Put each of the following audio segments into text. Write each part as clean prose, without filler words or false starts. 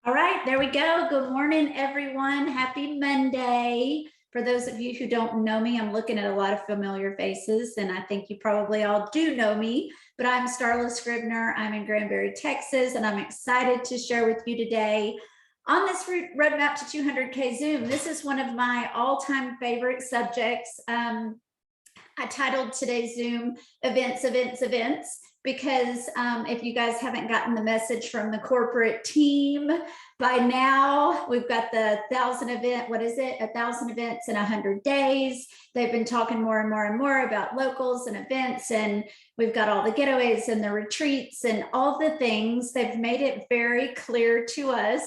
All right, there we go. Good morning, everyone. Happy Monday. For those of you who don't know me, I'm looking at a lot of familiar faces, and I think you probably all do know me, but I'm Starla Scribner. I'm in Granbury, Texas, and I'm excited to share with you today on this roadmap to 200K Zoom. This is one of my all-time favorite subjects. I titled today's Zoom events, because if you guys haven't gotten the message from the corporate team by now, we've got the 1,000 event, what is it? 1,000 events in 100 days. They've been talking more and more and more about locals and events, and we've got all the getaways and the retreats and all the things. They've made it very clear to us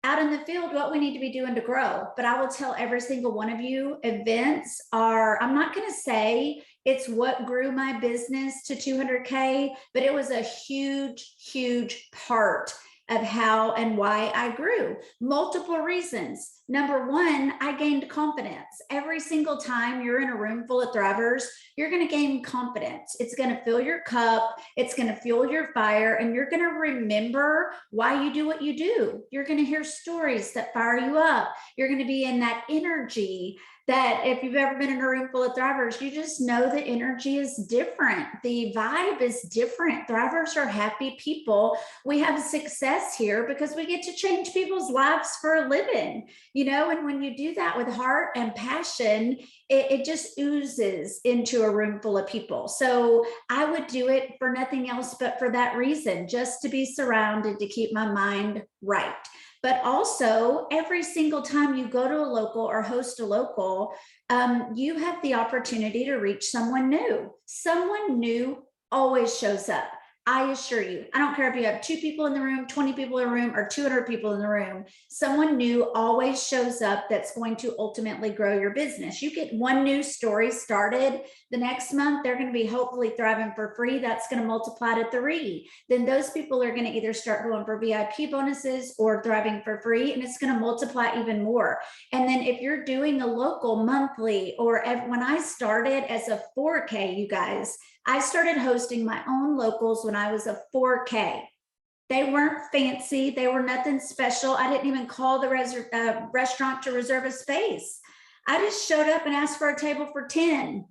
out in the field what we need to be doing to grow. But I will tell every single one of you, events are, I'm not going to say it's what grew my business to 200K, but it was a huge part of how and why I grew. Multiple reasons. Number one, I gained confidence. Every single time you're in a room full of thrivers, you're going to gain confidence. It's going to fill your cup. It's going to fuel your fire, and you're going to remember why you do what you do. You're going to hear stories that fire you up. You're going to be in that energy that if you've ever been in a room full of thrivers, you just know the energy is different. The vibe is different. Thrivers are happy people. We have success here because we get to change people's lives for a living, and when you do that with heart and passion, it just oozes into a room full of people. So I would do it for nothing else but for that reason, just to be surrounded, to keep my mind right. But also, every single time you go to a local or host a local, you have the opportunity to reach someone new. Someone new always shows up. I assure you, I don't care if you have 2 people in the room, 20 people in the room, or 200 people in the room, someone new always shows up that's going to ultimately grow your business. You get one new story started, the next month, they're going to be hopefully thriving for free. That's going to multiply to 3. Then those people are going to either start going for VIP bonuses or thriving for free, and it's going to multiply even more. And then if you're doing a local monthly, or when I started as a 4K, you guys, I started hosting my own locals when I was a 4K. They weren't fancy. They were nothing special. I didn't even call the restaurant to reserve a space. I just showed up and asked for a table for 10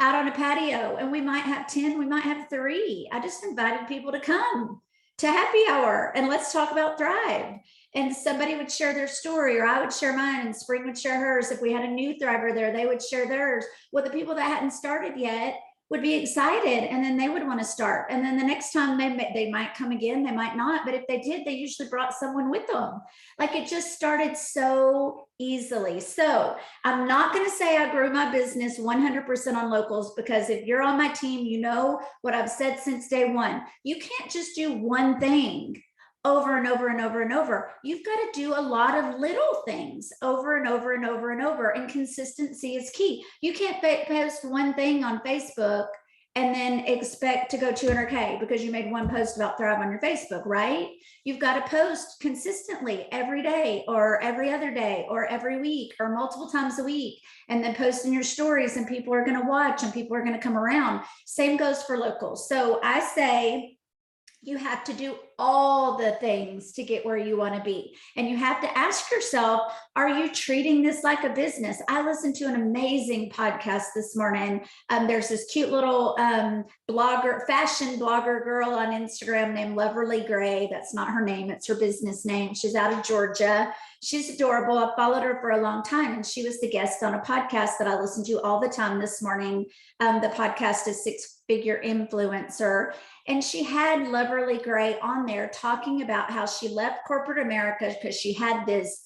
out on a patio, and we might have 10, we might have 3. I just invited people to come to happy hour and let's talk about Thrive. And somebody would share their story, or I would share mine, and Spring would share hers. If we had a new thriver there, they would share theirs. Well, the people that hadn't started yet would be excited, and then they would want to start. And then the next time they might come again, they might not, but if they did, they usually brought someone with them. Like, it just started so easily. So I'm not going to say I grew my business 100% on locals, because if you're on my team, you know what I've said since day one. You can't just do one thing over and over and over and over. You've got to do a lot of little things over and over and over and over. And consistency is key. You can't post one thing on Facebook and then expect to go 200K because you made one post about Thrive on your Facebook, right? You've got to post consistently every day, or every other day, or every week, or multiple times a week, and then post in your stories, and people are going to watch and people are going to come around. Same goes for locals. So I say, you have to do all the things to get where you want to be. And you have to ask yourself, are you treating this like a business? I listened to an amazing podcast this morning. There's this cute little fashion blogger girl on Instagram named Loverly Gray. That's not her name, it's her business name. She's out of Georgia. She's adorable. I've followed her for a long time, and she was the guest on a podcast that I listen to all the time this morning. The podcast is 6-Figure Influencer. And she had Loverly Gray on there talking about how she left corporate America because she had this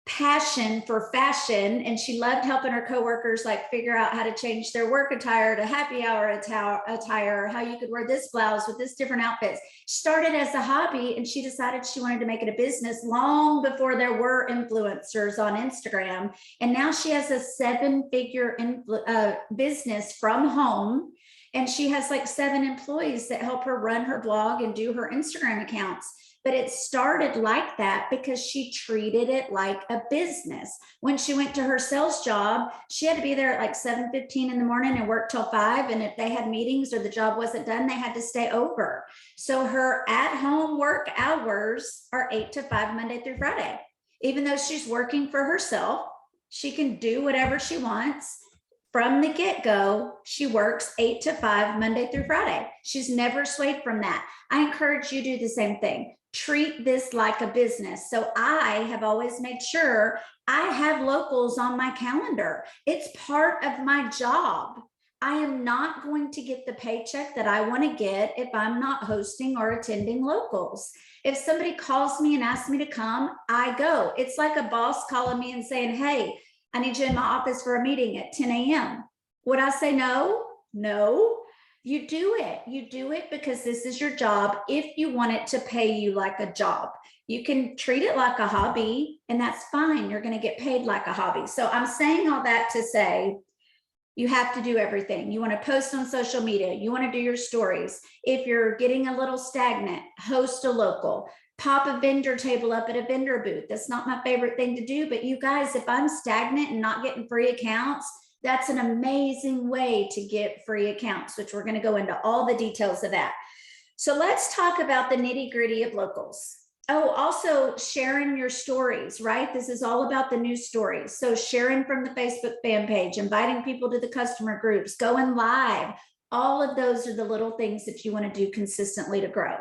passion for fashion, and she loved helping her coworkers figure out how to change their work attire to happy hour attire, how you could wear this blouse with this different outfits. She started as a hobby, and she decided she wanted to make it a business long before there were influencers on Instagram. And now she has a 7-figure business from home. And she has 7 employees that help her run her blog and do her Instagram accounts. but it started like that because she treated it like a business. When she went to her sales job, she had to be there at like 7:15 in the morning and work till 5. And if they had meetings or the job wasn't done, they had to stay over. So her at-home work hours are 8 to 5, Monday through Friday. Even though she's working for herself, she can do whatever she wants. From the get-go, she works 8 to 5, Monday through Friday. She's never swayed from that. I encourage you to do the same thing. Treat this like a business. So I have always made sure I have locals on my calendar. It's part of my job. I am not going to get the paycheck that I want to get if I'm not hosting or attending locals. If somebody calls me and asks me to come, I go. It's like a boss calling me and saying, hey, I need you in my office for a meeting at 10 a.m. Would I say no? No. You do it. You do it because this is your job. If you want it to pay you like a job, you can treat it like a hobby, and that's fine. You're going to get paid like a hobby. So I'm saying all that to say, you have to do everything. You want to post on social media. You want to do your stories. If you're getting a little stagnant, host a local. Pop a vendor table up at a vendor booth. That's not my favorite thing to do, but you guys, if I'm stagnant and not getting free accounts, that's an amazing way to get free accounts, which we're going to go into all the details of that. So let's talk about the nitty-gritty of locals. Oh, also sharing your stories, right? This is all about the news stories. So sharing from the Facebook fan page, inviting people to the customer groups, going live, all of those are the little things that you want to do consistently to grow.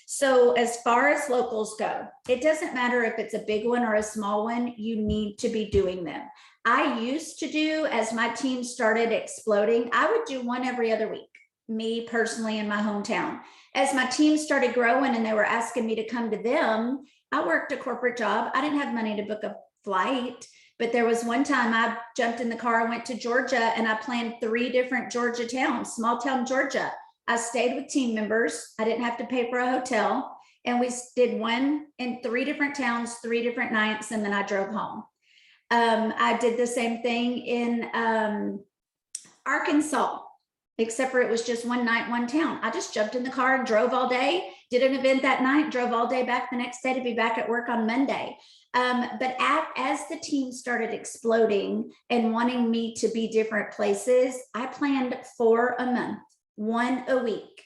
So as far as locals go, it doesn't matter if it's a big one or a small one, you need to be doing them. I used to do, as my team started exploding, I would do one every other week, me personally in my hometown. As my team started growing and they were asking me to come to them, I worked a corporate job. I didn't have money to book a flight, but there was one time I jumped in the car, I went to Georgia, and I planned 3 different Georgia towns, small town Georgia. I stayed with team members. I didn't have to pay for a hotel. And we did one in 3 different towns, 3 different nights, and then I drove home. I did the same thing in Arkansas, except for it was just one night, one town. I just jumped in the car and drove all day, did an event that night, drove all day back the next day to be back at work on Monday. But as the team started exploding and wanting me to be different places, I planned 4 a month. 1 a week,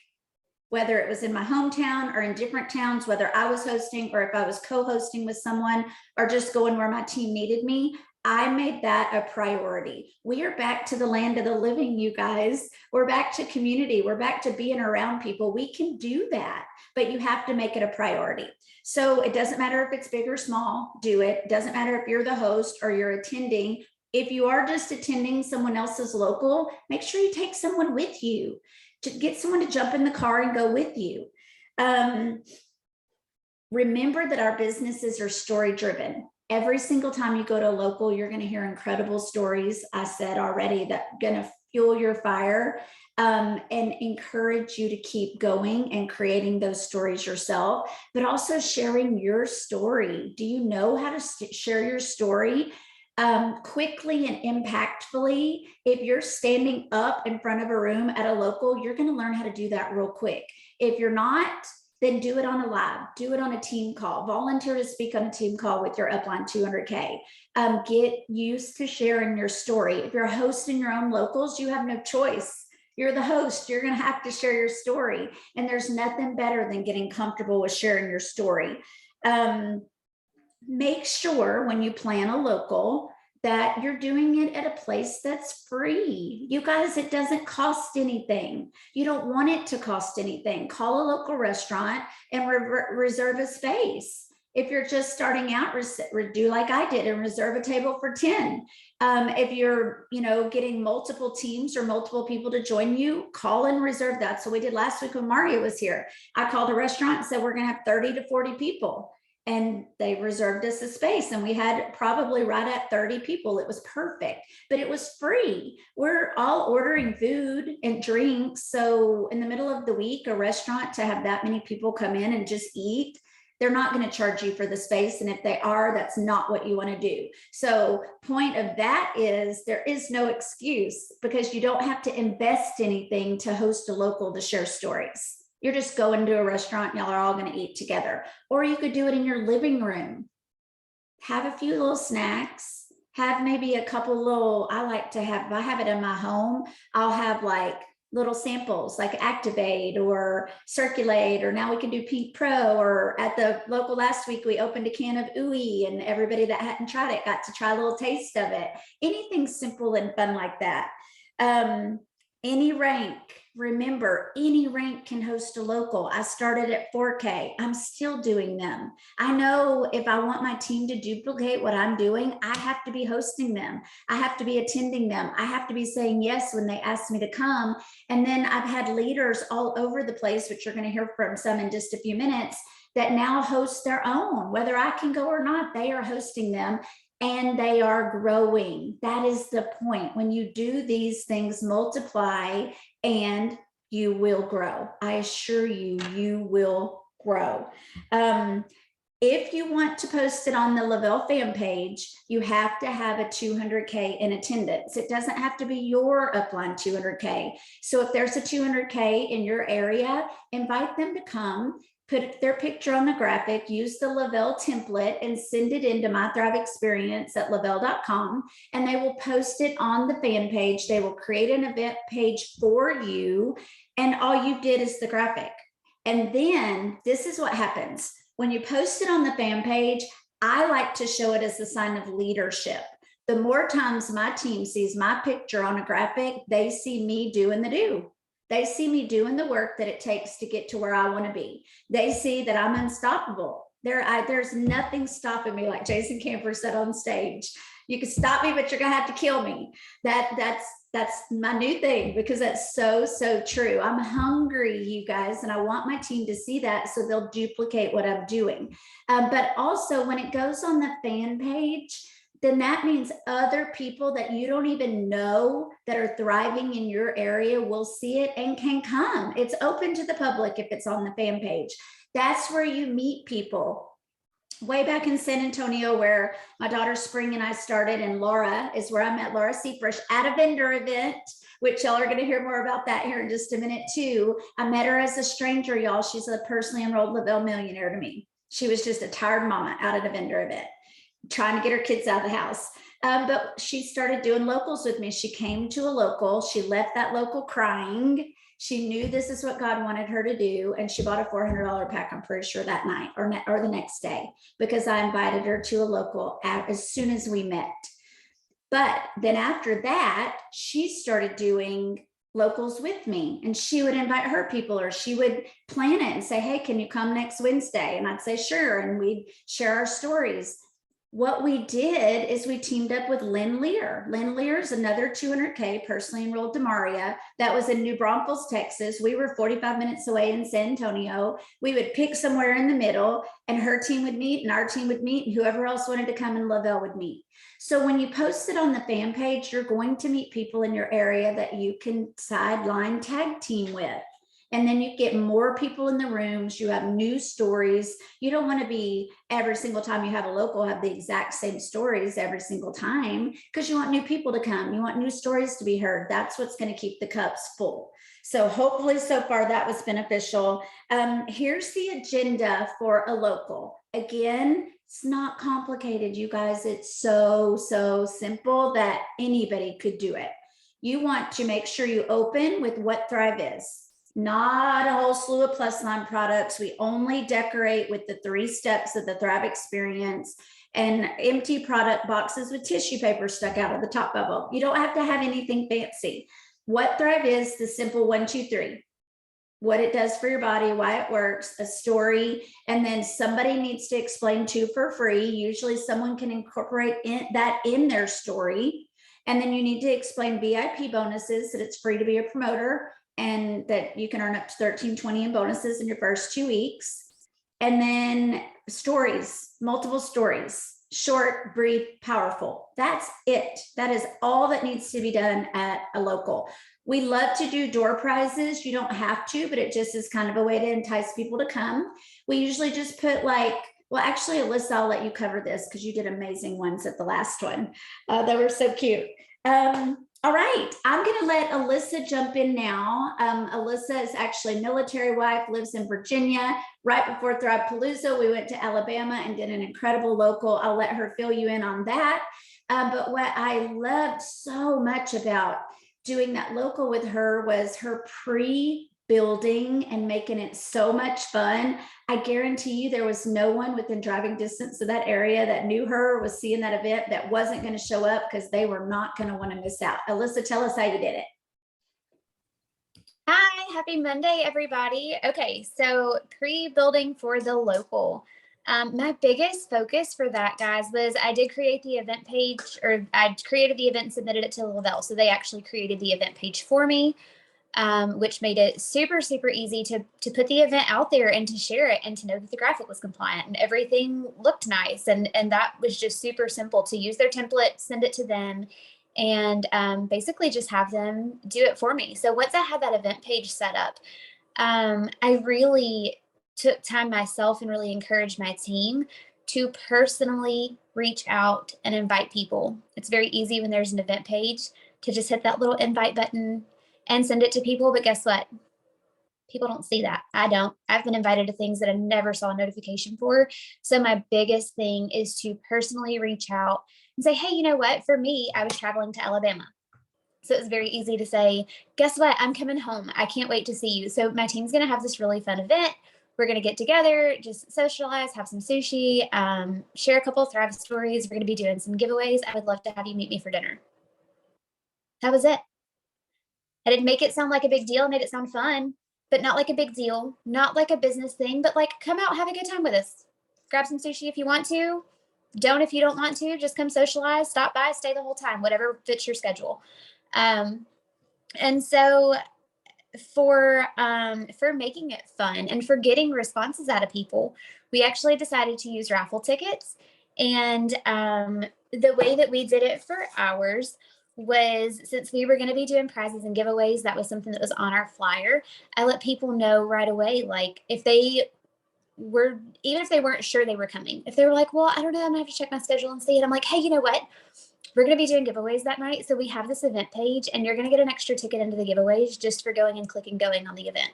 whether it was in my hometown or in different towns, whether I was hosting or if I was co-hosting with someone or just going where my team needed me. I made that a priority. We are back to the land of the living, you guys. We're back to community. We're back to being around people. We can do that, but you have to make it a priority. So it doesn't matter if it's big or small, do it. It doesn't matter if you're the host or you're attending. If you are just attending someone else's local, make sure you take someone with you. To get someone to jump in the car and go with you. Remember that our businesses are story driven. Every single time you go to a local, you're going to hear incredible stories. I said already that are going to fuel your fire and encourage you to keep going and creating those stories yourself, but also sharing your story. Do you know how to share your story? Quickly and impactfully? If you're standing up in front of a room at a local, you're going to learn how to do that real quick. If you're not, then do it on a live, do it on a team call, volunteer to speak on a team call with your upline 200K. Get used to sharing your story. If you're hosting your own locals, you have no choice. You're the host, you're going to have to share your story. And there's nothing better than getting comfortable with sharing your story. Make sure when you plan a local that you're doing it at a place that's free. You guys, it doesn't cost anything. You don't want it to cost anything. Call a local restaurant and reserve a space. If you're just starting out, do like I did and reserve a table for 10. If you're, getting multiple teams or multiple people to join you, call and reserve that. So we did last week when Mario was here. I called a restaurant and said, we're going to have 30 to 40 people. And they reserved us a space, and we had probably right at 30 people. It was perfect, but it was free. We're all ordering food and drinks. So in the middle of the week, a restaurant to have that many people come in and just eat, they're not going to charge you for the space. And if they are, that's not what you want to do. So point of that is there is no excuse, because you don't have to invest anything to host a local to share stories. You're just going to a restaurant, y'all are all going to eat together. Or you could do it in your living room. Have a few little snacks, have maybe a couple little, I have it in my home, I'll have like little samples like Activate or Circulate, or now we can do Pete Pro, or at the local last week, we opened a can of Ooey and everybody that hadn't tried it got to try a little taste of it. Anything simple and fun like that. Any rank, remember, any rank can host a local. I started at 4K. I'm still doing them. I know if I want my team to duplicate what I'm doing, I have to be hosting them. I have to be attending them. I have to be saying yes when they ask me to come. And then I've had leaders all over the place, which you're going to hear from some in just a few minutes, that now host their own. Whether I can go or not, they are hosting them. And they are growing. That is the point. When you do these things, multiply and you will grow. I assure you, you will grow. If you want to post it on the Lavelle fan page, you have to have a 200K in attendance. It doesn't have to be your upline 200K. So if there's a 200K in your area, invite them to come. Put their picture on the graphic, use the Lavelle template and send it into My Thrive Experience at lavelle.com, and they will post it on the fan page. They will create an event page for you, and all you did is the graphic. And then this is what happens. When you post it on the fan page, I like to show it as a sign of leadership. The more times my team sees my picture on a graphic, they see me doing the do. They see me doing the work that it takes to get to where I want to be. They see that I'm unstoppable. There's nothing stopping me, like Jason Camper said on stage. You can stop me, but you're gonna have to kill me. That's my new thing, because that's so true. I'm hungry, you guys, and I want my team to see that so they'll duplicate what I'm doing. But also when it goes on the fan page, then that means other people that you don't even know that are thriving in your area will see it and can come. It's open to the public if it's on the fan page. That's where you meet people. Way back in San Antonio, where my daughter Spring and I started, and Laura is where I met Laura Seafresh at a vendor event, which y'all are going to hear more about that here in just a minute too. I met her as a stranger, y'all. She's a personally enrolled Lavelle millionaire to me. She was just a tired mama out at a vendor event, trying to get her kids out of the house. But she started doing locals with me. She came to a local. She left that local crying. She knew this is what God wanted her to do. And she bought a $400 pack, I'm pretty sure, that night or the next day, because I invited her to a local as soon as we met. But then after that, she started doing locals with me, and she would invite her people, or she would plan it and say, hey, can you come next Wednesday? And I'd say, sure. And we'd share our stories. What we did is we teamed up with Lynn Lear. Lynn Lear is another 200K personally enrolled Demaria. That was in New Braunfels, Texas. We were 45 minutes away in San Antonio. We would pick somewhere in the middle, and her team would meet and our team would meet, and whoever else wanted to come in Lavelle would meet. So when you post it on the fan page, you're going to meet people in your area that you can sideline tag team with. And then you get more people in the rooms. You have new stories. You don't want to be every single time you have a local have the exact same stories every single time, because you want new people to come. You want new stories to be heard. That's what's going to keep the cups full. So hopefully so far that was beneficial. Here's the agenda for a local. Again, it's not complicated, you guys. It's so simple that anybody could do it. You want to make sure you open with what Thrive is. Not a whole slew of plus line products. We only decorate with the 3 steps of the Thrive experience and empty product boxes with tissue paper stuck out of the top of them. You don't have to have anything fancy. What Thrive is, the simple 1, 2, 3. What it does for your body, why it works, a story, and then somebody needs to explain to for free. Usually someone can incorporate that in their story. And then you need to explain VIP bonuses, that it's free to be a promoter, and that you can earn up to $13.20 in bonuses in your first 2 weeks. And then stories, multiple stories, short, brief, powerful. That's it. That is all that needs to be done at a local. We love to do door prizes. You don't have to, but it just is kind of a way to entice people to come. We usually just put like, well, actually, Alyssa, I'll let you cover this because you did amazing ones at the last one. They were so cute. All right, I'm going to let Alyssa jump in now. Alyssa is actually a military wife, lives in Virginia. Right before Thrive-Palooza, we went to Alabama and did an incredible local. I'll let her fill you in on that. But what I loved so much about doing that local with her was her pre-building and making it so much fun. I guarantee you there was no one within driving distance of that area that knew her, was seeing that event, that wasn't going to show up because they were not going to want to miss out. Alyssa, tell us how you did it. Hi, happy Monday, everybody. Okay, so pre-building for the local. My biggest focus for that, guys, was I did create the event page, or I created the event and submitted it to Lavelle. So they actually created the event page for me, which made it super, super easy to put the event out there and to share it and to know that the graphic was compliant and everything looked nice. And that was just super simple to use their template, send it to them, and basically just have them do it for me. So once I had that event page set up, I really took time myself and really encouraged my team to personally reach out and invite people. It's very easy when there's an event page to just hit that little invite button and send it to people. But guess what? People don't see that. I don't. I've been invited to things that I never saw a notification for. So my biggest thing is to personally reach out and say, hey, you know what? For me, I was traveling to Alabama. So it was very easy to say, guess what? I'm coming home. I can't wait to see you. So my team's going to have this really fun event. We're going to get together, just socialize, have some sushi, share a couple of Thrive stories. We're going to be doing some giveaways. I would love to have you meet me for dinner. That was it. I didn't make it sound like a big deal. I made it sound fun, but not like a big deal, not like a business thing, but like, come out, have a good time with us. Grab some sushi if you want to. Don't if you don't want to. Just come socialize, stop by, stay the whole time, whatever fits your schedule. And so for making it fun and for getting responses out of people, we actually decided to use raffle tickets. And the way that we did it for ours was, since we were going to be doing prizes and giveaways, that was something that was on our flyer. I let people know right away, like if they were, even if they weren't sure they were coming, if they were like, well, I don't know, I'm gonna have to check my schedule and see it. I'm like, hey, you know what? We're going to be doing giveaways that night. So we have this event page and you're going to get an extra ticket into the giveaways just for going and clicking going on the event.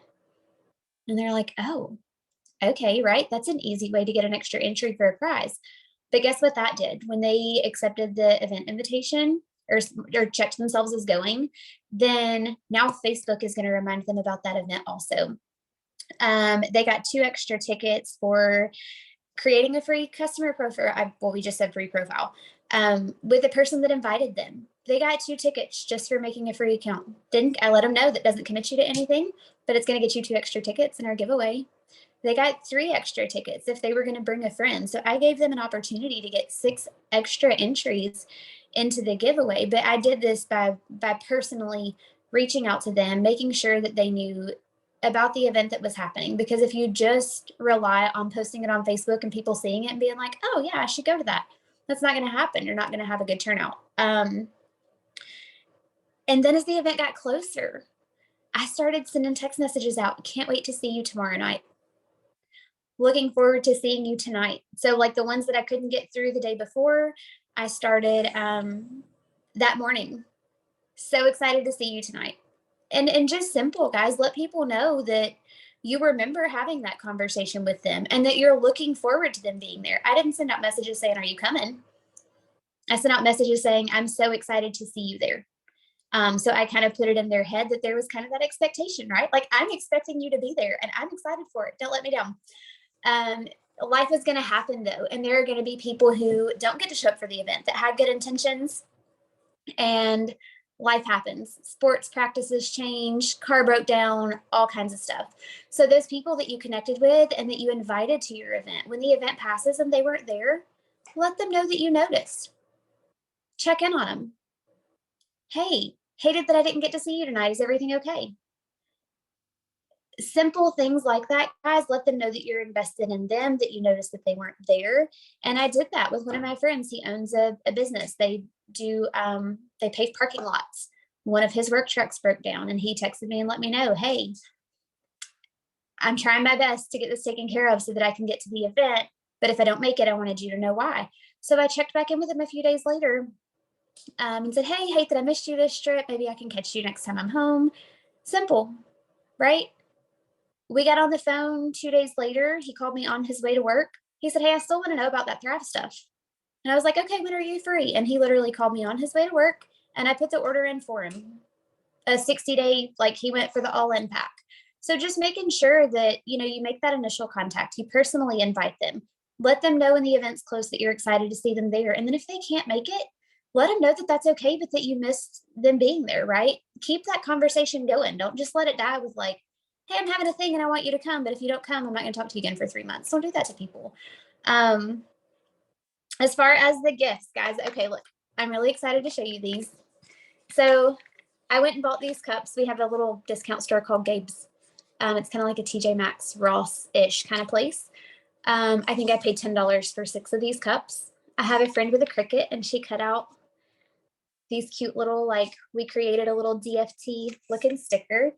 And they're like, oh, okay, right. That's an easy way to get an extra entry for a prize. But guess what that did? When they accepted the event invitation or checked themselves as going, then now Facebook is going to remind them about that event also. They got 2 extra tickets for creating a free customer profile. Well, we just said free profile with the person that invited them. They got 2 tickets just for making a free account. I let them know that doesn't commit you to anything, but it's going to get you 2 extra tickets in our giveaway. They got 3 extra tickets if they were going to bring a friend. So I gave them an opportunity to get 6 extra entries into the giveaway. But I did this by personally reaching out to them, making sure that they knew about the event that was happening. Because if you just rely on posting it on Facebook and people seeing it and being like, oh yeah, I should go to that, that's not going to happen. You're not going to have a good turnout. And then as the event got closer, I started sending text messages out. Can't wait to see you tomorrow night. Looking forward to seeing you tonight. So like the ones that I couldn't get through the day before, I started that morning. So excited to see you tonight. And just simple, guys, let people know that you remember having that conversation with them and that you're looking forward to them being there. I didn't send out messages saying, are you coming? I sent out messages saying, I'm so excited to see you there. So I kind of put it in their head that there was kind of that expectation, right? Like, I'm expecting you to be there and I'm excited for it. Don't let me down. Life is going to happen though. And there are going to be people who don't get to show up for the event that had good intentions, and life happens. Sports practices change, car broke down, all kinds of stuff. So those people that you connected with and that you invited to your event, when the event passes and they weren't there, let them know that you noticed. Check in on them. Hey, hated that I didn't get to see you tonight. Is everything okay? Simple things like that, guys, let them know that you're invested in them, that you noticed that they weren't there. And I did that with one of my friends. He owns a business. They pave parking lots. One of his work trucks broke down and he texted me and let me know, hey, I'm trying my best to get this taken care of so that I can get to the event. But if I don't make it, I wanted you to know why. So I checked back in with him a few days later and said, hey, hate that I missed you this trip. Maybe I can catch you next time I'm home. Simple, right? We got on the phone 2 days later. He called me on his way to work. He said, hey, I still want to know about that Thrive stuff. And I was like, okay, when are you free? And he literally called me on his way to work, and I put the order in for him. A 60-day, like he went for the all-in pack. So just making sure that, you know, you make that initial contact, you personally invite them, let them know when the event's close that you're excited to see them there. And then if they can't make it, let them know that that's okay, but that you missed them being there, right? Keep that conversation going. Don't just let it die with like, hey, I'm having a thing and I want you to come, but if you don't come, I'm not going to talk to you again for 3 months. Don't do that to people. As far as the gifts, guys, okay, look, I'm really excited to show you these. So I went and bought these cups. We have a little discount store called Gabe's. It's kind of like a TJ Maxx, Ross-ish kind of place. I think I paid $10 for 6 of these cups. I have a friend with a Cricut, and she cut out these cute little, like, we created a little DFT looking sticker,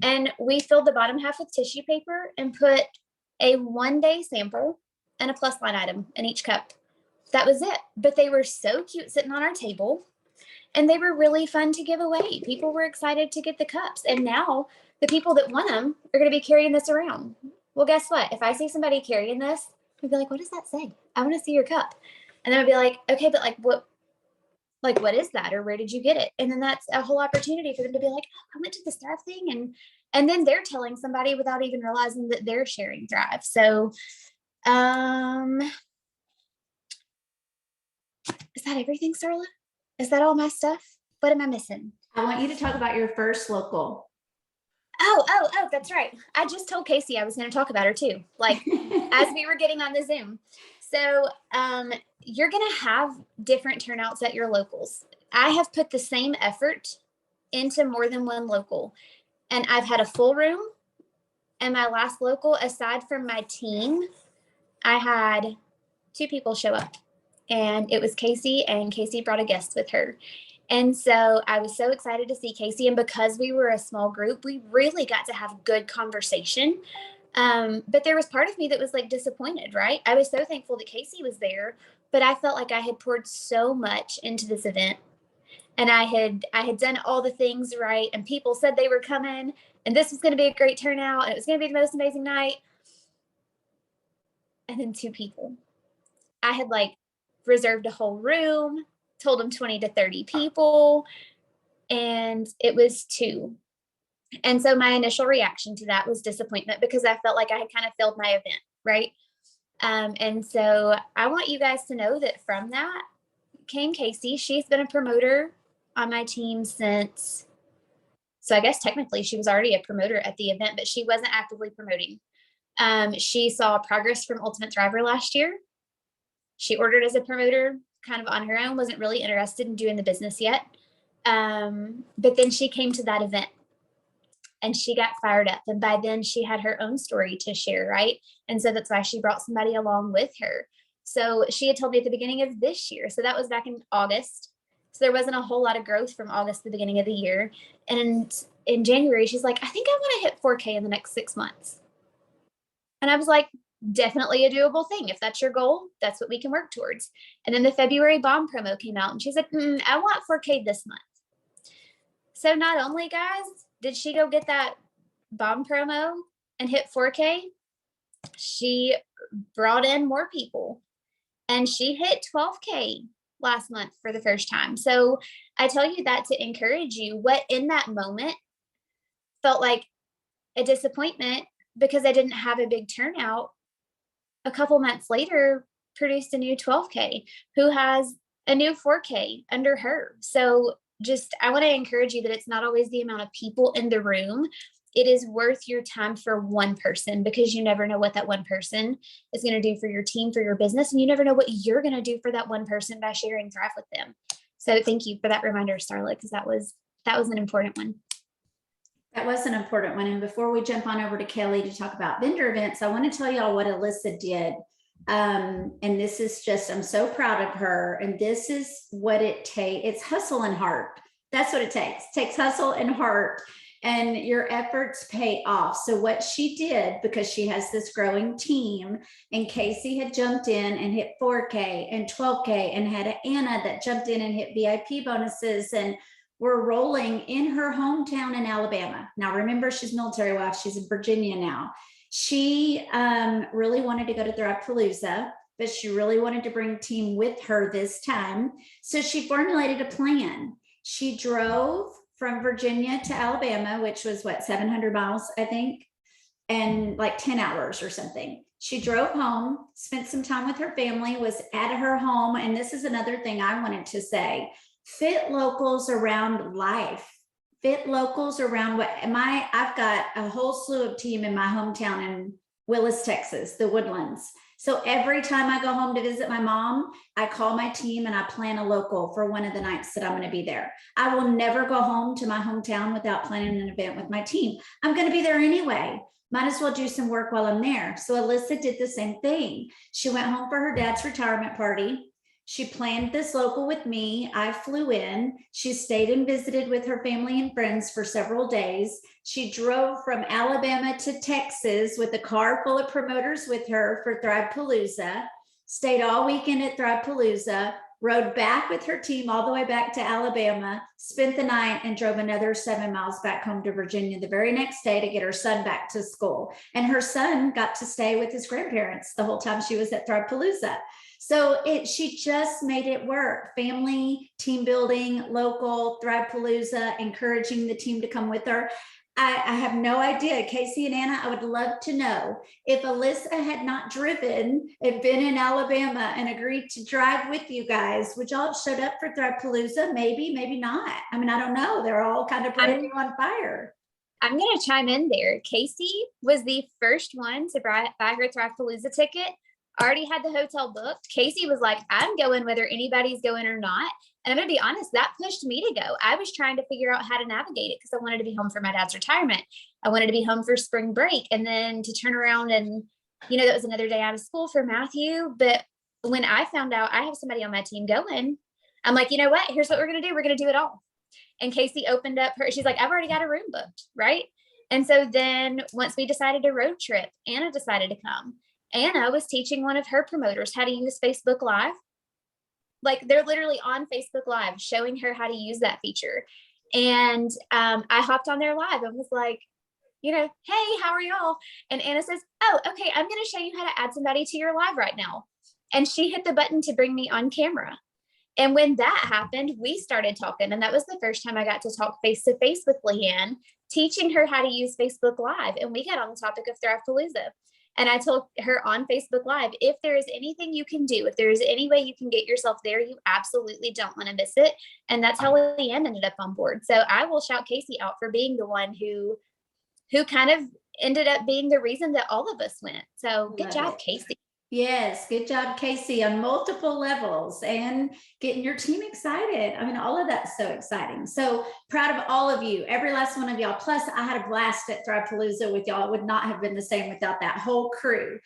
and we filled the bottom half with tissue paper and put a 1-day sample and a plus line item in each cup. That was it. But they were so cute sitting on our table, and they were really fun to give away. People were excited to get the cups. And now the people that want them are going to be carrying this around. Well, guess what? If I see somebody carrying this, I'd be like, what does that say? I want to see your cup. And then I'd be like, okay, but what is that? Or where did you get it? And then that's a whole opportunity for them to be like, oh, I went to the Thrive thing. And then they're telling somebody without even realizing that they're sharing Thrive. So, is that everything, Starla? Is that all my stuff? What am I missing? I want you to talk about your first local. Oh, that's right. I just told Casey I was going to talk about her too, like as we were getting on the Zoom. So you're going to have different turnouts at your locals. I have put the same effort into more than one local, and I've had a full room. And my last local, aside from my team, I had 2 people show up, and it was Casey, and Casey brought a guest with her. And so I was so excited to see Casey. And because we were a small group, we really got to have good conversation. But there was part of me that was like disappointed, right? I was so thankful that Casey was there, but I felt like I had poured so much into this event, and I had done all the things right. And people said they were coming, and this was going to be a great turnout, and it was going to be the most amazing night. And then 2 people. I had like reserved a whole room, told them 20 to 30 people, and it was 2. And so my initial reaction to that was disappointment, because I felt like I had kind of failed my event, right? And so I want you guys to know that from that came Casey. She's been a promoter on my team since, so I guess technically she was already a promoter at the event, but she wasn't actively promoting. She saw progress from Ultimate Thriver last year. She ordered as a promoter kind of on her own, wasn't really interested in doing the business yet. But then she came to that event and she got fired up. And by then she had her own story to share, right? And so that's why she brought somebody along with her. So she had told me at the beginning of this year. So that was back in August. So there wasn't a whole lot of growth from August to the beginning of the year. And in January, she's like, I think I want to hit 4K in the next 6 months. And I was like, definitely a doable thing. If that's your goal, that's what we can work towards. And then the February bomb promo came out, and she's like, I want 4K this month. So not only, guys, did she go get that bomb promo and hit 4K, she brought in more people, and she hit 12K last month for the first time. So I tell you that to encourage you. What in that moment felt like a disappointment because I didn't have a big turnout, a couple months later produced a new 12K who has a new 4K under her. So just, I want to encourage you that it's not always the amount of people in the room. It is worth your time for one person, because you never know what that one person is going to do for your team, for your business. And you never know what you're going to do for that one person by sharing Thrive with them. So thank you for that reminder, Starla, because that was an important one. That was an important one. And before we jump on over to Kelly to talk about vendor events, I want to tell y'all what Alyssa did. And this is just, I'm so proud of her. And this is what it takes. It's hustle and heart. That's what it takes. It takes hustle and heart. and your efforts pay off. So what she did, because she has this growing team, and Casey had jumped in and hit 4K and 12K, and had Anna that jumped in and hit VIP bonuses, and we're rolling in her hometown in Alabama. Now, remember, she's military wife. She's in Virginia now. She really wanted to go to Thrivepalooza, but she really wanted to bring team with her this time. So she formulated a plan. She drove from Virginia to Alabama, which was what, 700 miles, I think, and like 10 hours or something. She drove home, spent some time with her family, was at her home. And this is another thing I wanted to say: fit locals around life. Fit locals around what I've got a whole slew of team in my hometown in Willis, Texas, the Woodlands. So every time I go home to visit my mom, I call my team and I plan a local for one of the nights that I'm going to be there. I will never go home to my hometown without planning an event with my team. I'm going to be there anyway. Might as well do some work while I'm there. So Alyssa did the same thing. She went home for her dad's retirement party. She planned this local with me. I flew in. She stayed and visited with her family and friends for several days. She drove from Alabama to Texas with a car full of promoters with her for Thrivepalooza, stayed all weekend at Thrivepalooza, rode back with her team all the way back to Alabama, spent the night, and drove another 7 miles back home to Virginia the very next day to get her son back to school. And her son got to stay with his grandparents the whole time she was at Thrivepalooza. So she just made it work. Family, team building, local, Thrivepalooza, encouraging the team to come with her. I have no idea. Casey and Anna, I would love to know if Alyssa had not driven and been in Alabama and agreed to drive with you guys, would y'all have showed up for Thrivepalooza? Maybe, maybe not. I mean, I don't know. They're all kind of brand new on fire. I'm going to chime in there. Casey was the first one to buy her Thrivepalooza ticket. Already had the hotel booked. Casey was like, I'm going whether anybody's going or not. And I'm going to be honest, that pushed me to go. I was trying to figure out how to navigate it because I wanted to be home for my dad's retirement. I wanted to be home for spring break, and then to turn around and, that was another day out of school for Matthew. But when I found out I have somebody on my team going, I'm like, you know what? Here's what we're going to do. We're going to do it all. And Casey opened up she's like, I've already got a room booked. Right. And so then once we decided to road trip, Anna decided to come. Anna was teaching one of her promoters how to use Facebook Live. Like, they're literally on Facebook Live showing her how to use that feature. And I hopped on their live and was like, hey, how are y'all? And Anna says, oh, okay, I'm going to show you how to add somebody to your live right now. And she hit the button to bring me on camera. And when that happened, we started talking. And that was the first time I got to talk face to face with Leanne, teaching her how to use Facebook Live. And we got on the topic of Thrivepalooza. And I told her on Facebook Live, if there is anything you can do, if there is any way you can get yourself there, you absolutely don't want to miss it. And that's how Leanne ended up on board. So I will shout Casey out for being the one who kind of ended up being the reason that all of us went. So good job, Casey. Yes, good job, Casey, on multiple levels and getting your team excited. I mean, all of that's so exciting. So proud of all of you, every last one of y'all. Plus, I had a blast at Thrivepalooza with y'all. It would not have been the same without that whole crew.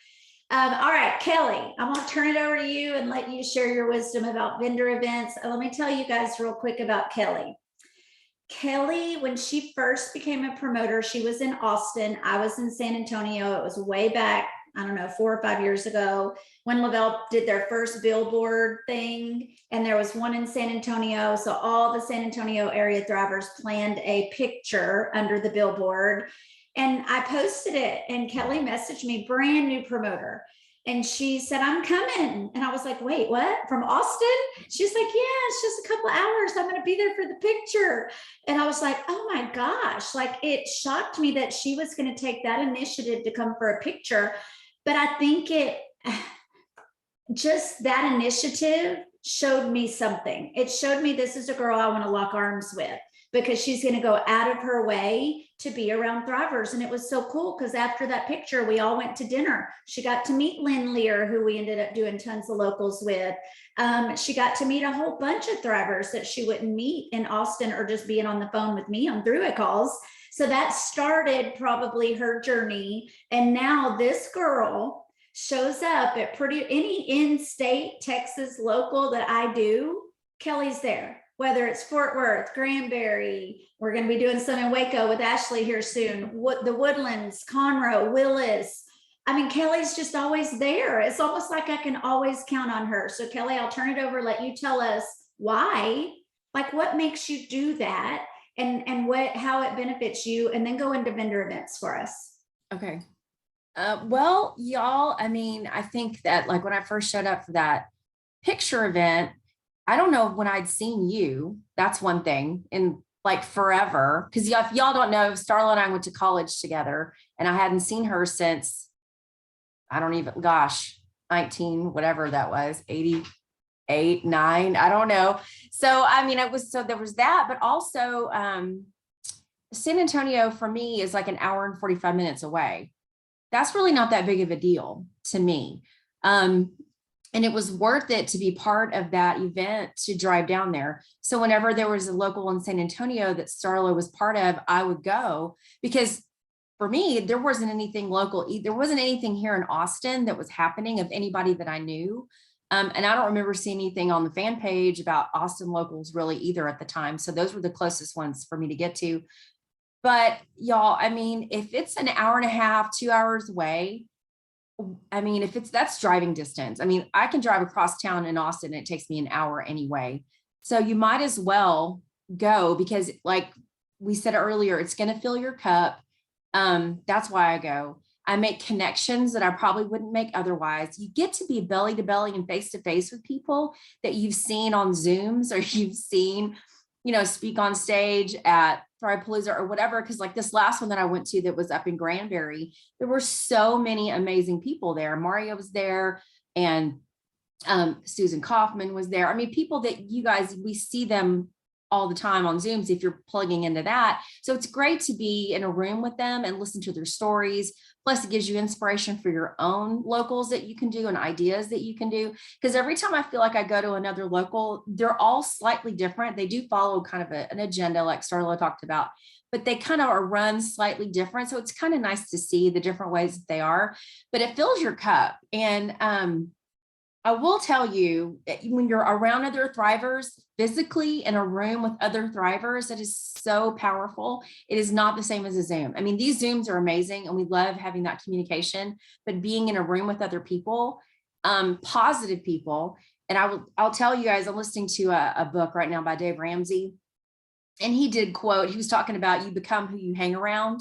All right, Kelly, I'm going to turn it over to you and let you share your wisdom about vendor events. Let me tell you guys real quick about Kelly. Kelly, when she first became a promoter, she was in Austin. I was in San Antonio. It was way back, I don't know, 4 or 5 years ago when Lavelle did their first billboard thing. And there was one in San Antonio. So all the San Antonio area thrivers planned a picture under the billboard. And I posted it, and Kelly messaged me, brand new promoter. And she said, I'm coming. And I was like, wait, what? From Austin? She's like, yeah, it's just a couple hours. I'm going to be there for the picture. And I was like, oh my gosh, like, it shocked me that she was going to take that initiative to come for a picture. But I think just that initiative showed me something. It showed me this is a girl I want to lock arms with, because she's going to go out of her way to be around thrivers. And it was so cool because after that picture, we all went to dinner. She got to meet Lynn Lear, who we ended up doing tons of locals with. She got to meet a whole bunch of thrivers that she wouldn't meet in Austin or just being on the phone with me on throughway calls. So that started probably her journey. And now this girl shows up at any in-state Texas local that I do. Kelly's there. whether it's Fort Worth, Granbury, we're going to be doing some in Waco with Ashley here soon, the Woodlands, Conroe, Willis. I mean, Kelly's just always there. It's almost like I can always count on her. So Kelly, I'll turn it over, let you tell us why, like what makes you do that, and how it benefits you, and then go into vendor events for us. Okay. Well, y'all, I mean, I think that like when I first showed up for that picture event, I don't know when I'd seen you. That's one thing in like forever. Because if y'all don't know, Starla and I went to college together, and I hadn't seen her since, I don't even, gosh, 19, whatever that was, 88, 9, I don't know. So, I mean, there was that, but also San Antonio for me is like an hour and 45 minutes away. That's really not that big of a deal to me. And it was worth it to be part of that event, to drive down there. So whenever there was a local in San Antonio that Starla was part of, I would go, because for me, there wasn't anything local. There wasn't anything here in Austin that was happening of anybody that I knew. And I don't remember seeing anything on the fan page about Austin locals really either at the time. So those were the closest ones for me to get to. But y'all, I mean, if it's an hour and a half, 2 hours away, I mean, that's driving distance. I mean, I can drive across town in Austin, and it takes me an hour anyway. So you might as well go, because like we said earlier, it's going to fill your cup. That's why I go. I make connections that I probably wouldn't make otherwise. You get to be belly to belly and face to face with people that you've seen on Zooms, or you've seen, speak on stage at Thrive-Palooza or whatever. Cause like this last one that I went to that was up in Granbury, there were so many amazing people there. Mario was there, and Susan Kaufman was there. I mean, people that you guys, we see them all the time on Zooms if you're plugging into that. So it's great to be in a room with them and listen to their stories. Plus it gives you inspiration for your own locals that you can do and ideas that you can do. Because every time I feel like I go to another local, they're all slightly different. They do follow kind of an agenda like Starla talked about, but they kind of are run slightly different. So it's kind of nice to see the different ways that they are, but it fills your cup. And I will tell you, when you're around other thrivers, physically in a room with other thrivers, it is so powerful. It is not the same as a Zoom. I mean, these Zooms are amazing and we love having that communication, but being in a room with other people, positive people. And I'll tell you guys, I'm listening to a book right now by Dave Ramsey. And he did quote, he was talking about you become who you hang around.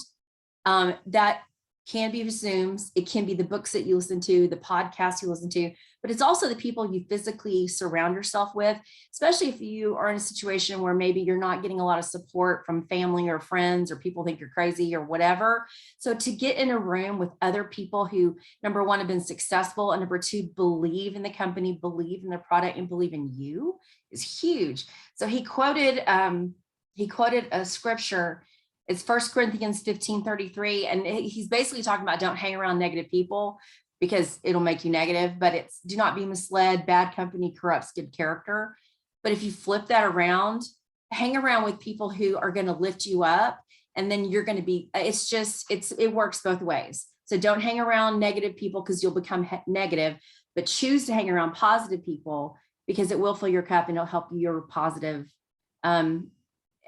That can be Zooms. It can be the books that you listen to, the podcasts you listen to, but it's also the people you physically surround yourself with, especially if you are in a situation where maybe you're not getting a lot of support from family or friends, or people think you're crazy or whatever. So to get in a room with other people who, number one, have been successful, and number two, believe in the company, believe in the product, and believe in you is huge. So he quoted a scripture. It's 1 Corinthians 15:33. And he's basically talking about don't hang around negative people because it'll make you negative, but it's do not be misled. Bad company corrupts good character. But if you flip that around, hang around with people who are going to lift you up, and then you're going to be, it works both ways. So don't hang around negative people because you'll become negative, but choose to hang around positive people because it will fill your cup and it'll help your positive,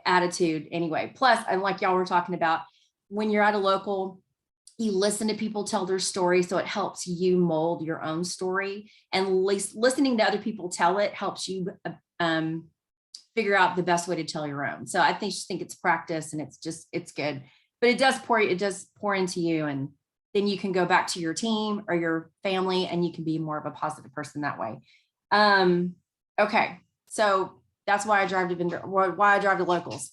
attitude anyway. Plus, and like y'all were talking about, when you're at a local, you listen to people tell their story, so it helps you mold your own story, and listening to other people tell it helps you figure out the best way to tell your own. So I just think it's practice, and it's good, but it does pour into you, and then you can go back to your team or your family and you can be more of a positive person that way. Okay, so that's why I drive to locals.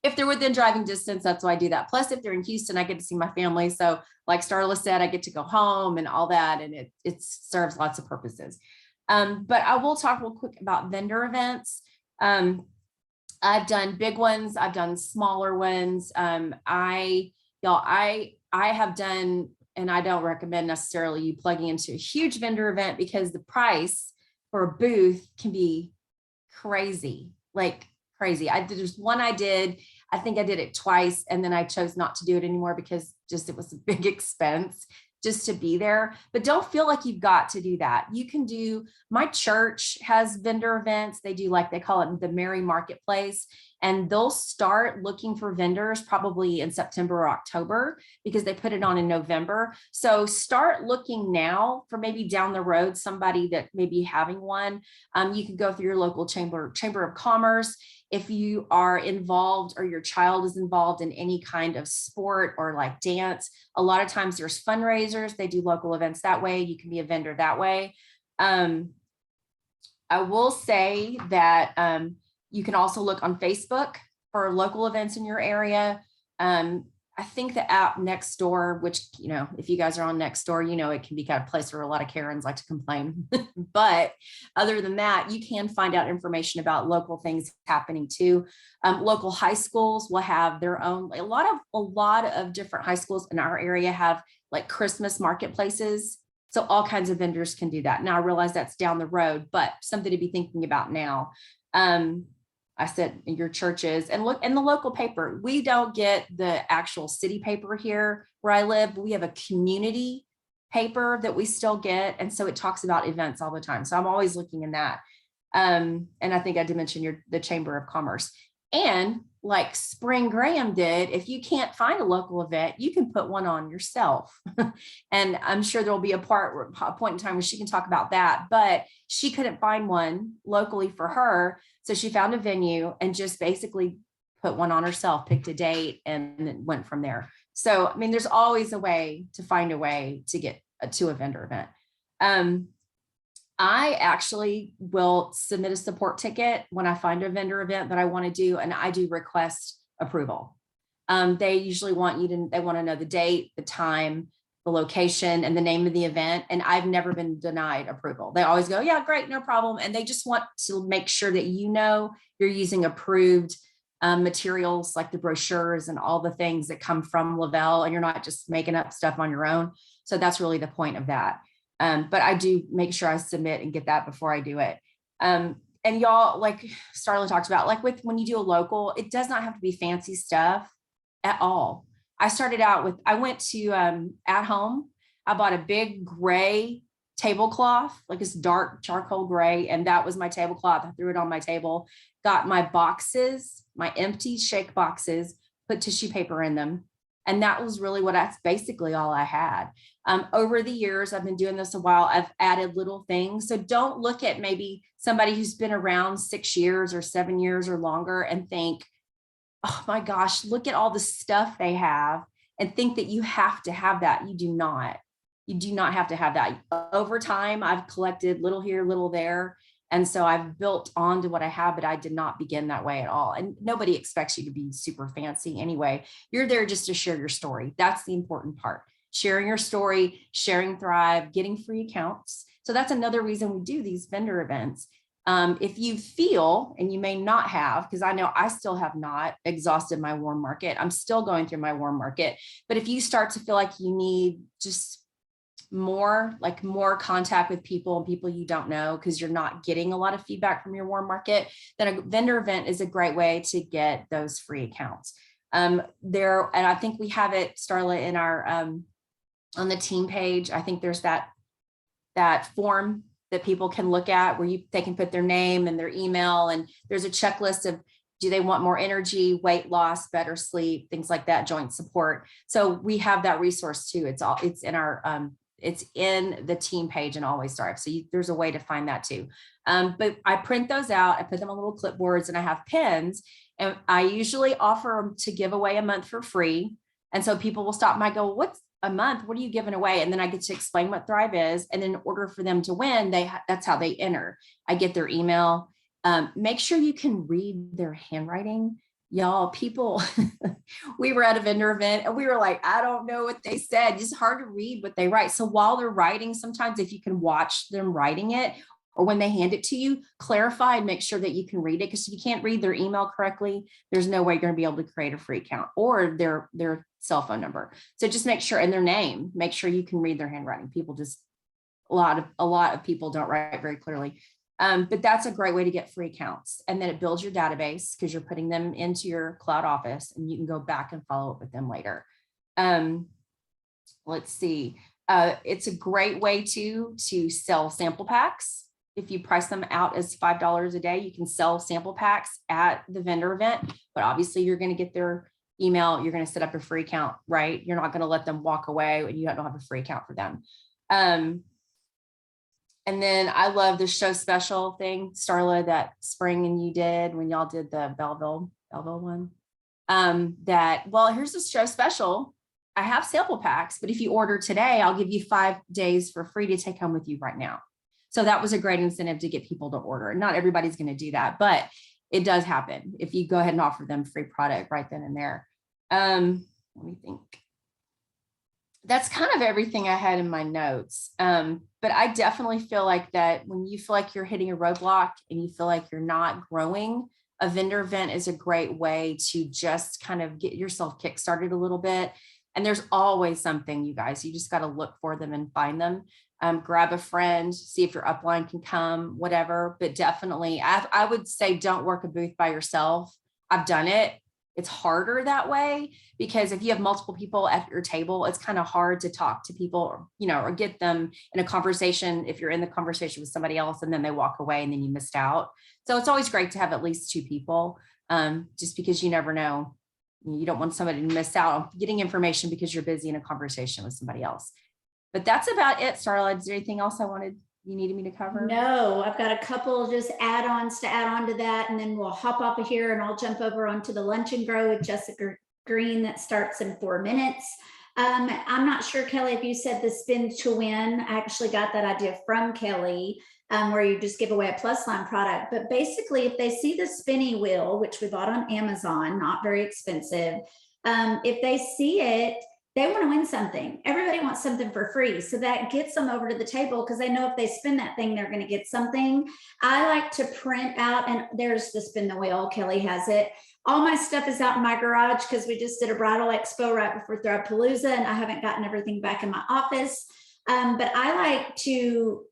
if they're within driving distance, that's why I do that. Plus, if they're in Houston, I get to see my family. So like Starla said, I get to go home and all that, and it serves lots of purposes. But I will talk real quick about vendor events. I've done big ones. I've done smaller ones. I have done, and I don't recommend necessarily you plugging into a huge vendor event because the price for a booth can be crazy, like crazy. There's one I think I did it twice, and then I chose not to do it anymore because it was a big expense. just to be there, but don't feel like you've got to do that. You can do, my church has vendor events. They do, like they call it the Merry Marketplace, and they'll start looking for vendors probably in September or October because they put it on in November. So start looking now for maybe down the road, somebody that may be having one. You can go through your local chamber of commerce. If you are involved or your child is involved in any kind of sport or like dance, a lot of times there's fundraisers. They do local events that way. You can be a vendor that way. I will say that you can also look on Facebook for local events in your area. I think the app Nextdoor, which, you know, if you guys are on Nextdoor, you know, it can be kind of a place where a lot of Karens like to complain. But other than that, you can find out information about local things happening too. Local high schools will have their own, a lot of different high schools in our area have like Christmas marketplaces. So all kinds of vendors can do that. Now I realize that's down the road, but something to be thinking about now. I said in your churches, and look in the local paper. We don't get the actual city paper here where I live, but we have a community paper that we still get. And so it talks about events all the time. So I'm always looking in that. And I think I did mention the Chamber of Commerce. And like Spring Graham did, if you can't find a local event, you can put one on yourself. And I'm sure there'll be a point in time where she can talk about that, but she couldn't find one locally for her. So she found a venue and just basically put one on herself, picked a date, and then went from there. So, I mean, there's always a way to find a way to get to a vendor event. I actually will submit a support ticket when I find a vendor event that I want to do, and I do request approval. They usually want they want to know the date, the time, the location, and the name of the event. And I've never been denied approval. They always go, yeah, great, no problem. And they just want to make sure that you know you're using approved materials like the brochures and all the things that come from Lavelle, and you're not just making up stuff on your own. So that's really the point of that. But I do make sure I submit and get that before I do it. And y'all, like Starla talked about, like when you do a local, it does not have to be fancy stuff at all. I started out with, I went to At Home. I bought a big gray tablecloth, like this dark charcoal gray. And that was my tablecloth. I threw it on my table, got my boxes, my empty shake boxes, put tissue paper in them. And that was really that's basically all I had. Over the years, I've been doing this a while. I've added little things. So don't look at maybe somebody who's been around 6 years or 7 years or longer and think, oh my gosh, look at all the stuff they have, and think that you have to have that. You do not. You do not have to have that. Over time, I've collected little here, little there. And so I've built onto what I have, but I did not begin that way at all. And nobody expects you to be super fancy anyway. You're there just to share your story. That's the important part. Sharing your story, sharing Thrive, getting free accounts. So that's another reason we do these vendor events. If you feel, and you may not have, because I know I still have not exhausted my warm market. I'm still going through my warm market. But if you start to feel like you need just more contact with people and people you don't know, because you're not getting a lot of feedback from your warm market, then a vendor event is a great way to get those free accounts. And I think we have it, Starla, in our on the team page. I think there's that form that people can look at where they can put their name and their email, and there's a checklist of, do they want more energy, weight loss, better sleep, things like that, joint support. So we have that resource too. It's in our it's in the team page and Always Thrive. So there's a way to find that too. But I print those out, I put them on little clipboards, and I have pens, and I usually offer them to give away a month for free. And so people will stop and I go, what's a month? What are you giving away? And then I get to explain what Thrive is. And in order for them to win, that's how they enter. I get their email. Make sure you can read their handwriting. Y'all, people, we were at a vendor event and we were like, I don't know what they said. It's hard to read what they write. So while they're writing, sometimes if you can watch them writing it, or when they hand it to you, clarify and make sure that you can read it. Because if you can't read their email correctly, there's no way you're going to be able to create a free account, or their cell phone number. So just make sure, and their name, make sure you can read their handwriting. People just, a lot of people don't write very clearly. But that's a great way to get free accounts. And then it builds your database because you're putting them into your cloud office, and you can go back and follow up with them later. Let's see. It's a great way to sell sample packs. If you price them out as $5 a day, you can sell sample packs at the vendor event, but obviously you're going to get their email. You're going to set up a free account, right? You're not going to let them walk away and you don't have a free account for them. And then I love the show special thing, Starla, that spring and you did when y'all did the Belleville one. Well, here's the show special. I have sample packs, but if you order today, I'll give you 5 days for free to take home with you right now. So that was a great incentive to get people to order. Not everybody's going to do that, but it does happen if you go ahead and offer them free product right then and there. Let me think. That's kind of everything I had in my notes. But I definitely feel like that when you feel like you're hitting a roadblock and you feel like you're not growing, a vendor event is a great way to just kind of get yourself kickstarted a little bit. And there's always something, you guys, you just got to look for them and find them. Grab a friend, see if your upline can come, whatever. But definitely, I would say don't work a booth by yourself. I've done it. It's harder that way because if you have multiple people at your table, it's kind of hard to talk to people, or, or get them in a conversation if you're in the conversation with somebody else and then they walk away and then you missed out. So it's always great to have at least 2 people, just because you never know. You don't want somebody to miss out on getting information because you're busy in a conversation with somebody else. But that's about it, Starla. Is there anything else you needed me to cover? No, I've got a couple just add-ons to add on to that, and then we'll hop off of here and I'll jump over onto the Lunch and Grow with Jessica Green that starts in 4 minutes. I'm not sure, Kelly, if you said the spin to win. I actually got that idea from Kelly, where you just give away a plus line product. But basically, if they see the spinny wheel, which we bought on Amazon, not very expensive, if they see it, they want to win something. Everybody wants something for free. So that gets them over to the table because they know if they spin that thing, they're going to get something. I like to print out, and there's the spin the wheel. Kelly has it. All my stuff is out in my garage because we just did a bridal expo right before Threadpalooza, and I haven't gotten everything back in my office. But I like to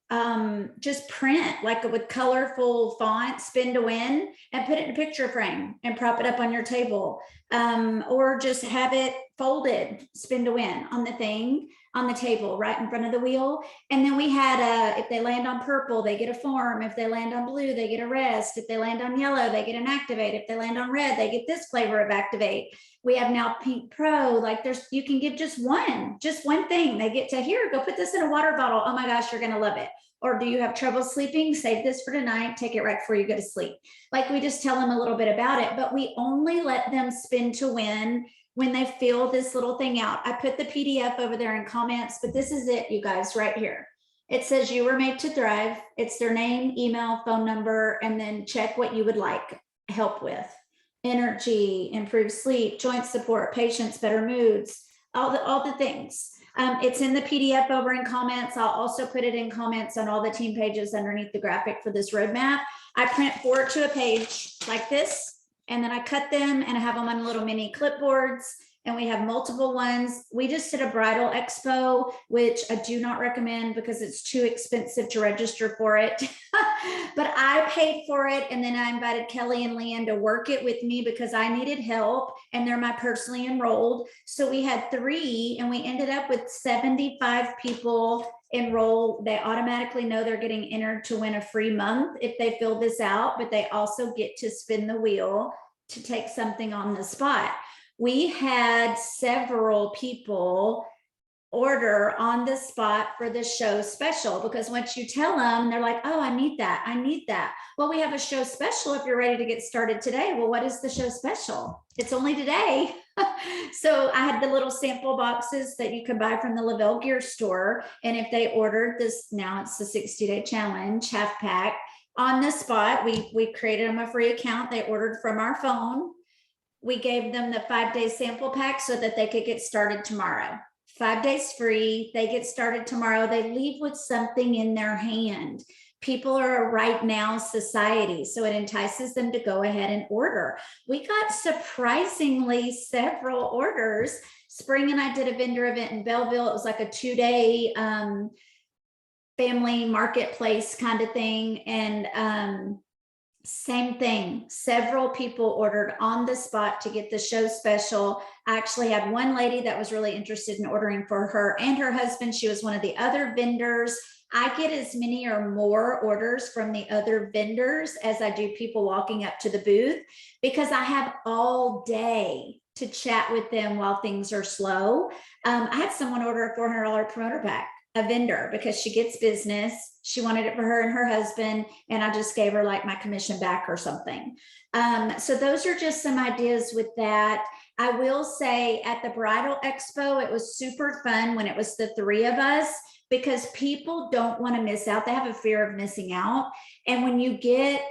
just print like with colorful font, spin to win, and put it in a picture frame and prop it up on your table. Or just have it folded, spin to win on the thing, on the table, right in front of the wheel. And then we had if they land on purple, they get a form. If they land on blue, they get a rest. If they land on yellow, they get an activate. If they land on red, they get this flavor of activate. We have now Pink Pro. Like you can give just one thing. They get to here, go put this in a water bottle. Oh my gosh, you're going to love it. Or do you have trouble sleeping? Save this for tonight. Take it right before you go to sleep. Like we just tell them a little bit about it, but we only let them spin to win when they fill this little thing out. I put the PDF over there in comments, but this is it, you guys, right here. It says you were made to thrive. It's their name, email, phone number, and then check what you would like help with. Energy, improved sleep, joint support, patience, better moods, all the things. It's in the PDF over in comments. I'll also put it in comments on all the team pages underneath the graphic for this roadmap. I print 4 to a page like this, and then I cut them and I have them on little mini clipboards, and we have multiple ones. We just did a bridal expo, which I do not recommend because it's too expensive to register for it. But I paid for it, and then I invited Kelly and Leanne to work it with me because I needed help, and they're my personally enrolled. So we had 3, and we ended up with 75 people enroll. They automatically know they're getting entered to win a free month if they fill this out, but they also get to spin the wheel to take something on the spot. We had several people order on the spot for the show special, because once you tell them, they're like, oh, I need that. I need that. Well, we have a show special if you're ready to get started today. Well, what is the show special? It's only today. So I had the little sample boxes that you can buy from the Lavelle Gear Store. And if they ordered this, now it's the 60-day challenge, half pack on the spot, we created them a free account. They ordered from our phone. We gave them the 5-day sample pack so that they could get started tomorrow. 5 days free. They get started tomorrow. They leave with something in their hand. People are a right now society, so it entices them to go ahead and order. We got surprisingly several orders. Spring and I did a vendor event in Belleville. It was like a 2-day family marketplace kind of thing. And Same thing. Several people ordered on the spot to get the show special. I actually had one lady that was really interested in ordering for her and her husband. She was one of the other vendors. I get as many or more orders from the other vendors as I do people walking up to the booth, because I have all day to chat with them while things are slow. I had someone order a $400 promoter pack, a vendor, because she gets business. She wanted it for her and her husband, and I just gave her like my commission back or something. So those are just some ideas with that. I will say at the Bridal Expo, it was super fun when it was the three of us, because people don't want to miss out. They have a fear of missing out. And when you get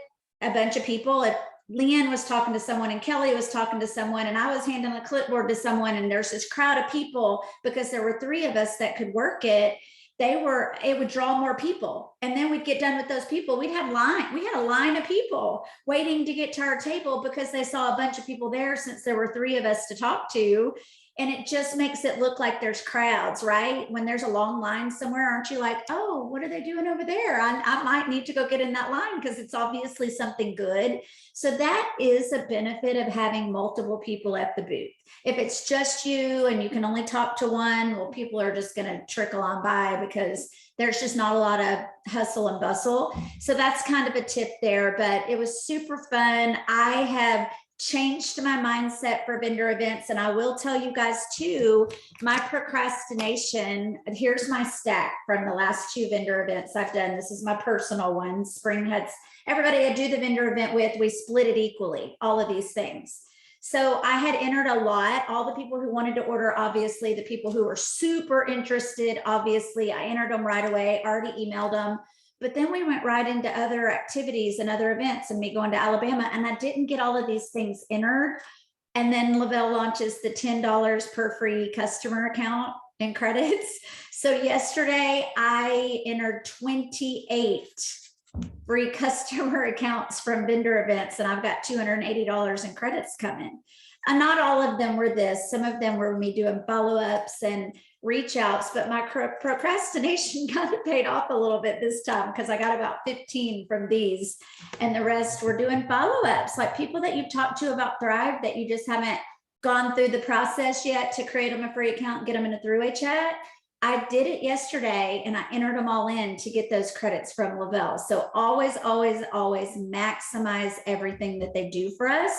a bunch of people, if Leanne was talking to someone and Kelly was talking to someone and I was handing a clipboard to someone, and there's this crowd of people, because there were three of us that could work it, it would draw more people. And then we'd get done with those people. We had a line of people waiting to get to our table because they saw a bunch of people there, since there were three of us to talk to. And it just makes it look like there's crowds, right? When there's a long line somewhere, aren't you like, oh, what are they doing over there? I might need to go get in that line because it's obviously something good. So that is a benefit of having multiple people at the booth. If it's just you and you can only talk to one, well, people are just going to trickle on by because there's just not a lot of hustle and bustle. So that's kind of a tip there, but it was super fun. I have changed my mindset for vendor events. And I will tell you guys too, my procrastination, here's my stack from the last 2 vendor events I've done. This is my personal one. Spring Heads, everybody I do the vendor event with, we split it equally, all of these things. So I had entered a lot, all the people who wanted to order, obviously, the people who were super interested, obviously, I entered them right away, already emailed them. But then we went right into other activities and other events, and me going to Alabama, and I didn't get all of these things entered. And then Lavelle launches the $10 per free customer account and credits. So yesterday I entered 28 free customer accounts from vendor events, and I've got $280 in credits coming. And not all of them were this. Some of them were me doing follow-ups and reach outs, but my procrastination kind of paid off a little bit this time, because I got about 15 from these, and the rest were doing follow-ups, like people that you've talked to about Thrive that you just haven't gone through the process yet to create them a free account and get them in a three-way chat. I did it yesterday and I entered them all in to get those credits from Lavelle. So always, always, always maximize everything that they do for us.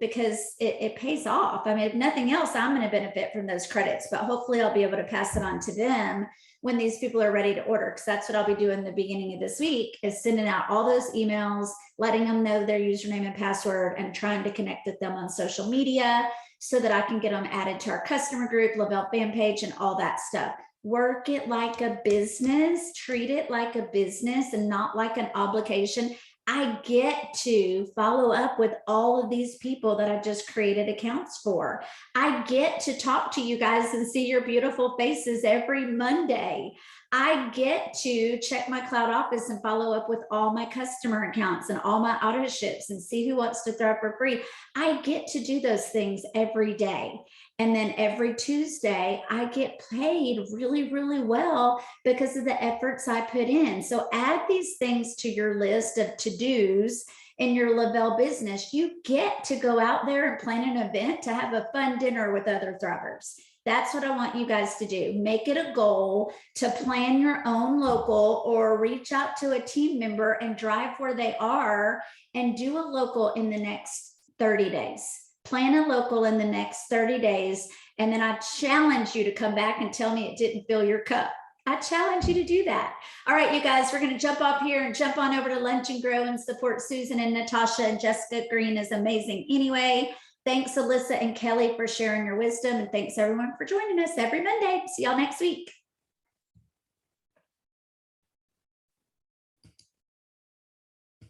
Because it pays off. I mean, if nothing else, I'm going to benefit from those credits, but hopefully I'll be able to pass it on to them when these people are ready to order. Because that's what I'll be doing the beginning of this week, is sending out all those emails, letting them know their username and password, and trying to connect with them on social media so that I can get them added to our customer group, Lavelle fan page, and all that stuff. Work it like a business, treat it like a business and not like an obligation. I get to follow up with all of these people that I just created accounts for. I get to talk to you guys and see your beautiful faces every Monday. I get to check my cloud office and follow up with all my customer accounts and all my auto ships and see who wants to throw for free. I get to do those things every day. And then every Tuesday, I get paid really, really well because of the efforts I put in. So add these things to your list of to-dos in your Lavelle business. You get to go out there and plan an event to have a fun dinner with other Thrivers. That's what I want you guys to do. Make it a goal to plan your own local, or reach out to a team member and drive where they are and do a local in the next 30 days. Plan a local in the next 30 days. And then I challenge you to come back and tell me it didn't fill your cup. I challenge you to do that. All right, you guys, we're going to jump off here and jump on over to Lunch and Grow and support Susan and Natasha, and Jessica Green is amazing. Anyway, thanks Alyssa and Kelly for sharing your wisdom, and thanks everyone for joining us every Monday. See y'all next week.